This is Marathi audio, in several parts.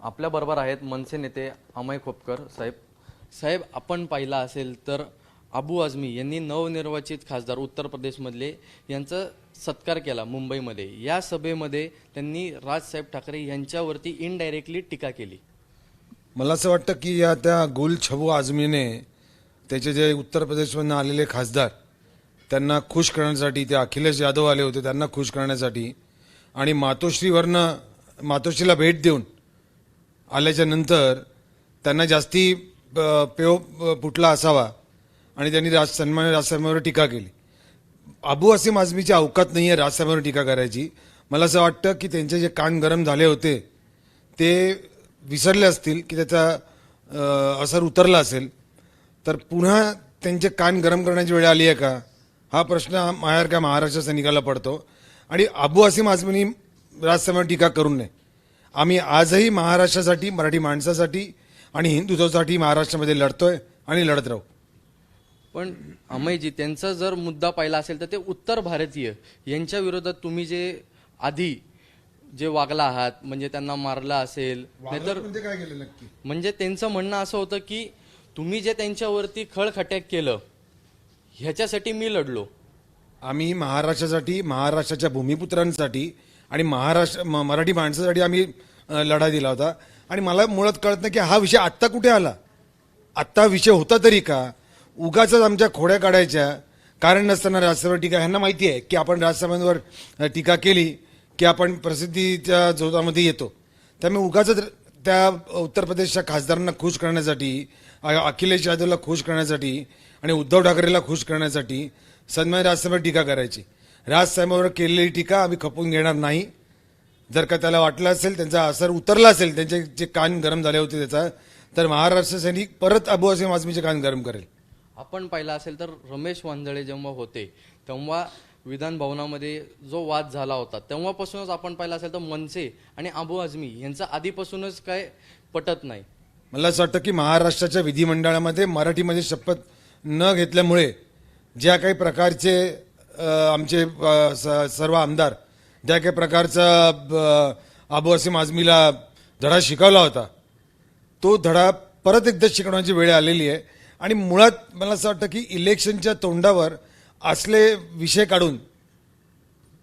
आपल्या बरोबर आहेत मनसे नेते अमय खोपकर साहेब. साहेब, आपण पाहिला असेल तर अबू आझमी यांनी नवनिर्वाचित खासदार उत्तर प्रदेशमधले यांचा सत्कार केला मुंबईमध्ये. या सभेमध्ये त्यांनी राजसाहेब ठाकरे यांच्यावरती इनडायरेक्टली टीका केली. मला असं वाटतं की या त्या गुल छबू आझमीने त्याचे जे उत्तर प्रदेशमधून आलेले खासदार त्यांना खुश करण्यासाठी, ते अखिलेश यादव आले होते त्यांना खुश करण्यासाठी आणि मातोश्रीला भेट देऊन आल्याच्या नंतर त्यांना जास्ती पेव फुटला असावा आणि त्यांनी राजसाहेबांवर टीका केली. अबू आसिम आझमीची अवकात नाही आहे राजसाहेबांवर टीका करायची. मला असं वाटतं की त्यांचे जे कान गरम झाले होते ते विसरले असतील की त्याचा असर उतरला असेल, तर पुन्हा त्यांचे कान गरम करण्याची वेळ आली आहे का, हा प्रश्न का महाराष्ट्र सैनिकाला पडतो. आणि अबू आसिम आझमींनी राजसाहेबांवर टीका करू नये. आम्ही आजही महाराष्ट्रासाठी, मराठी माणसासाठी आणि हिंदुत्वासाठी महाराष्ट्रामध्ये लढतोय आणि लढत राहू. पण अमयजी, त्यांचा जर मुद्दा पाहिला असेल तर ते उत्तर भारतीय यांच्या विरोधात तुम्ही जे आधी जे वागला आहात, म्हणजे त्यांना मारला असेल, नाहीतर काय केलं नक्की, म्हणजे त्यांचं म्हणणं असं होतं की तुम्ही जे त्यांच्यावरती खळखट्याक केलं ह्याच्यासाठी मी लढलो. आम्ही महाराष्ट्रासाठी, महाराष्ट्राच्या भूमिपुत्रांसाठी आणि मराठी माणसासाठी आम्ही लढा दिला होता. आणि मला मुळात कळत नाही की हा विषय आत्ता कुठे आला. आत्ता विषय होता तरी का, उगाच आमच्या खोड्या काढायच्या, कारण नसताना राजसाहेबांवर टीका. ह्यांना माहिती आहे की आपण राजसाहेबांवर टीका केली की आपण प्रसिद्धीच्या जोरामध्ये येतो. त्यामुळे उगाच त्या उत्तर प्रदेशच्या खासदारांना खुश करण्यासाठी, अखिलेश यादवला खुश करण्यासाठी आणि उद्धव ठाकरेला खुश करण्यासाठी सन्मान्य राजसाहेबांवर टीका करायची. राजसाहेबांवर केलेली टीका आम्ही खपवून घेणार नाही. जर का त्याला वाटलं असेल, त्यांचा असर उतरला असेल, त्यांचे जे कान गरम झाले होते त्याचा, तर महाराष्ट्र सैनिक परत अबू आसिम आझमीचे कान गरम करेल. आपण पाहिला असेल तर रमेश वांजळे जेव्हा होते तेव्हा विधान भवनामध्ये जो वाद झाला होता तेव्हापासूनच आपण पाहिला असेल तर मनसे आणि अबू आझमी यांचा आधीपासूनच काय पटत नाही. मला असं वाटतं की महाराष्ट्राच्या विधिमंडळामध्ये मराठीमध्ये शपथ न घेतल्यामुळे ज्या काही प्रकारचे आमचे सर्व आमदार ज्या काही प्रकारचा अबू आसिम आझमीला धडा शिकवला होता, तो धडा परत एकदा शिकवण्याची वेळ आलेली आहे. आणि मुळात मला असं वाटतं की इलेक्शनच्या तोंडावर असले विषय काढून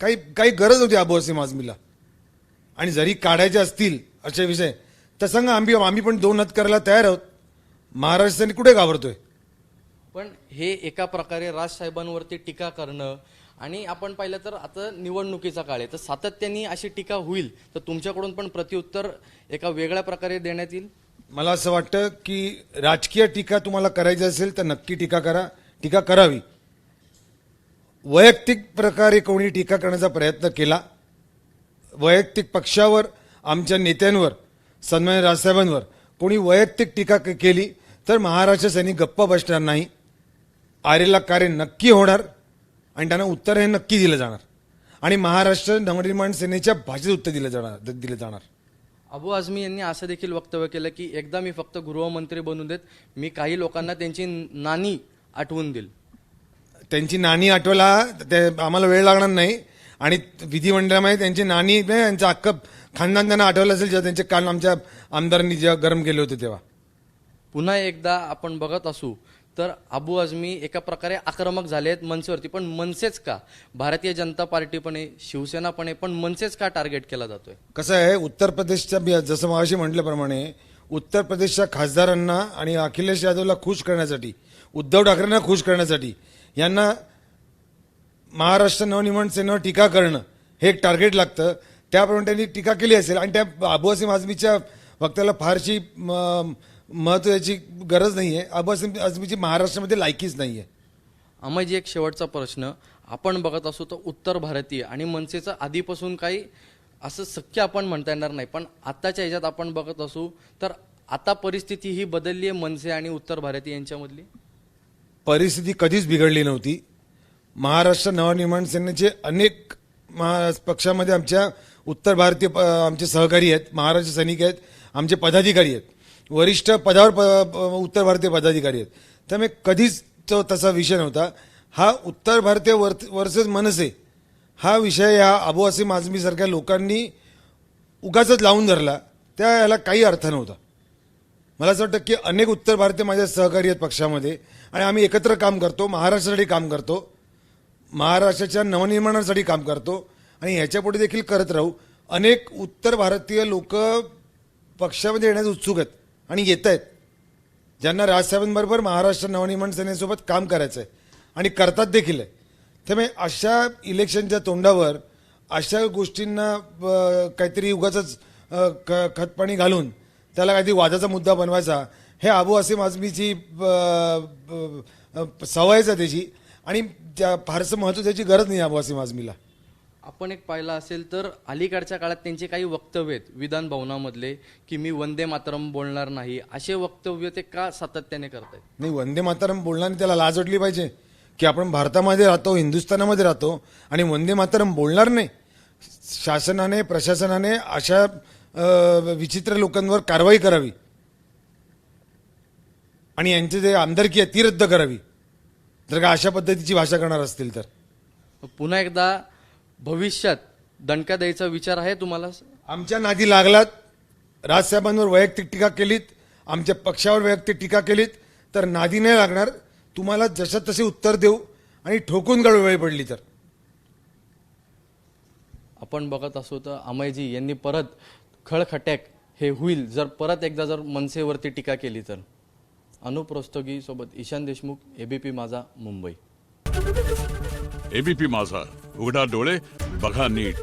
काही गरज होती अबू आसिम आझमीला. आणि जरी काढायचे असतील असे विषय तर सांगा, आम्ही पण दोन हात करायला तयार आहोत. महाराष्ट्राने कुठे घाबरतोय. पण हे एका प्रकारे राजसाहेबांवरती टीका करणं, आणि आपण पाहिलं तर आता निवडणुकीचा काळ आहे तर सातत्याने अशी टीका होईल तर तुमच्याकडून पण प्रत्युत्तर एका वेगळ्या प्रकारे देण्यात येईल. मला असं वाटतं की राजकीय टीका तुम्हाला करायची असेल तर नक्की टीका करावी. वैयक्तिक प्रकारे कोणी टीका करण्याचा प्रयत्न केला, वैयक्तिक पक्षावर, आमच्या नेत्यांवर, सन्मान्य राजसाहेबांवर कोणी वैयक्तिक टीका केली तर महाराष्ट्र सैनिक गप्प बसणार नाही. आरेला कार्य नक्की होणार आणि त्यांना उत्तर हे नक्की दिलं जाणार आणि महाराष्ट्र नवनिर्माण सेनेच्या भाषेत उत्तर दिलं जाणार. अबू आझमी यांनी असं देखील वक्तव्य केलं की एकदा मी फक्त गृहमंत्री बनू देत, मी काही लोकांना त्यांची नानी आठवून देईल. त्यांची नानी आठवायला ते आम्हाला वेळ लागणार नाही. आणि विधिमंडळामध्ये त्यांची नानी नाही, यांचं अख्खं खानदान त्यांना आठवलं असेल जेव्हा त्यांचे कान आमच्या आमदारांनी जेव्हा गरम केले होते तेव्हा. पुन्हा एकदा आपण बघत असू तर अबू आझमी एका प्रकारे आक्रमक झाले आहेत मनसेवरती. पण मनसेच का, भारतीय जनता पार्टी पण आहे, शिवसेना पण आहे, पण मनसेच का टार्गेट केला जातोय. कसं आहे, उत्तर प्रदेशच्या, जसं मगाशी म्हटल्याप्रमाणे, उत्तर प्रदेशच्या खासदारांना आणि अखिलेश यादवला खुश करण्यासाठी, उद्धव ठाकरेंना खुश करण्यासाठी यांना महाराष्ट्र नवनिर्माण सेनेवर टीका करणं हे एक टार्गेट लागतं. त्याप्रमाणे त्यांनी टीका केली असेल आणि त्या अबू आसिम आझमीच्या वक्त्याला फारशी महत्वाची गरज नाही आहे. अबू आसिम आझमीची महाराष्ट्रामध्ये लायकीच नाही आहे. अमयजी, एक शेवटचा प्रश्न. आपण बघत असू तर उत्तर भारतीय आणि मनसेचं आधीपासून काही असं शक्य आपण म्हणता येणार नाही, पण आत्ताच्या ह्याच्यात आपण बघत असू तर आता परिस्थिती ही बदलली आहे मनसे आणि उत्तर भारतीय यांच्यामधली. परिस्थिती कधीच बिघडली नव्हती. महाराष्ट्र नवनिर्माण सेनेचे अनेक पक्षामध्ये आमच्या उत्तर भारतीय आमचे सहकारी आहेत, महाराष्ट्र सैनिक आहेत, आमचे पदाधिकारी आहेत, वरिष्ठ पदावर उत्तर भारतीय पदाधिकारी आहेत. त्यामुळे कधीच तो तसा विषय नव्हता. हा उत्तर भारतीय वर्सेस मनसे हा विषय या अबू आसिम आझमी सारख्या लोकांनी उगाचच लावून धरला. त्या याला काही अर्थ नव्हता. मला असं वाटतं की अनेक उत्तर भारतीय माझ्या सहकारी आहेत पक्षामध्ये आणि आम्ही एकत्र काम करतो, महाराष्ट्रासाठी काम करतो, महाराष्ट्राच्या नवनिर्माणासाठी काम करतो आणि ह्याच्यापुढे देखील करत राहू. अनेक उत्तर भारतीय लोक पक्षामध्ये येण्यास उत्सुक आहेत आणि येत आहेत, ज्यांना राजसाहेबांबरोबर महाराष्ट्र नवनिर्माण सेनेसोबत काम करायचं आहे आणि करतात देखील आहे. त्यामुळे अशा इलेक्शनच्या तोंडावर अशा गोष्टींना काहीतरी उगाचच खतपाणी घालून त्याला काहीतरी वादाचा मुद्दा बनवायचा, हे अबू आसिम आझमीची सवयच आहे त्याची आणि फारसं महत्त्व त्याची गरज नाही अबू आसिम आझमीला. आपण एक पाहिलं असेल तर अलीकडच्या काळात त्यांचे काही वक्तव्य आहेत विधान भवनामधले की मी वंदे मातरम बोलणार नाही, असे वक्तव्य ते का सातत्याने करतायत? नाही, वंदे मातरम बोलणारी त्याला लाज वाटली पाहिजे की आपण भारतामध्ये राहतो, हिंदुस्थानामध्ये राहतो आणि वंदे मातरम बोलणार नाही. शासनाने, प्रशासनाने अशा विचित्र लोकांवर कारवाई करावी आणि यांचे जे आमदारकी आहे ती रद्द करावी, जर का अशा पद्धतीची भाषा करणार असतील तर. पुन्हा एकदा भविष्यात दणका द्यायचा विचार आहे तुम्हाला? आमच्या नादी लागलात, राजसाहेबांवर वैयक्तिक टीका केलीत, आमच्या पक्षावर वैयक्तिक टीका केलीत तर नादी नाही लागणार. तुम्हाला जशा तसे उत्तर देऊ आणि ठोकून काढू वेळ पडली तर. आपण बघत असो तर अमयजी यांनी परत खळखट्याक हे होईल जर परत एकदा जर मनसेवरती टीका केली तर. अनुप रस्तोगी सोबत ईशान देशमुख, एबीपी माझा, मुंबई. एबीपी माझा, उघडा डोळे बघा नीट.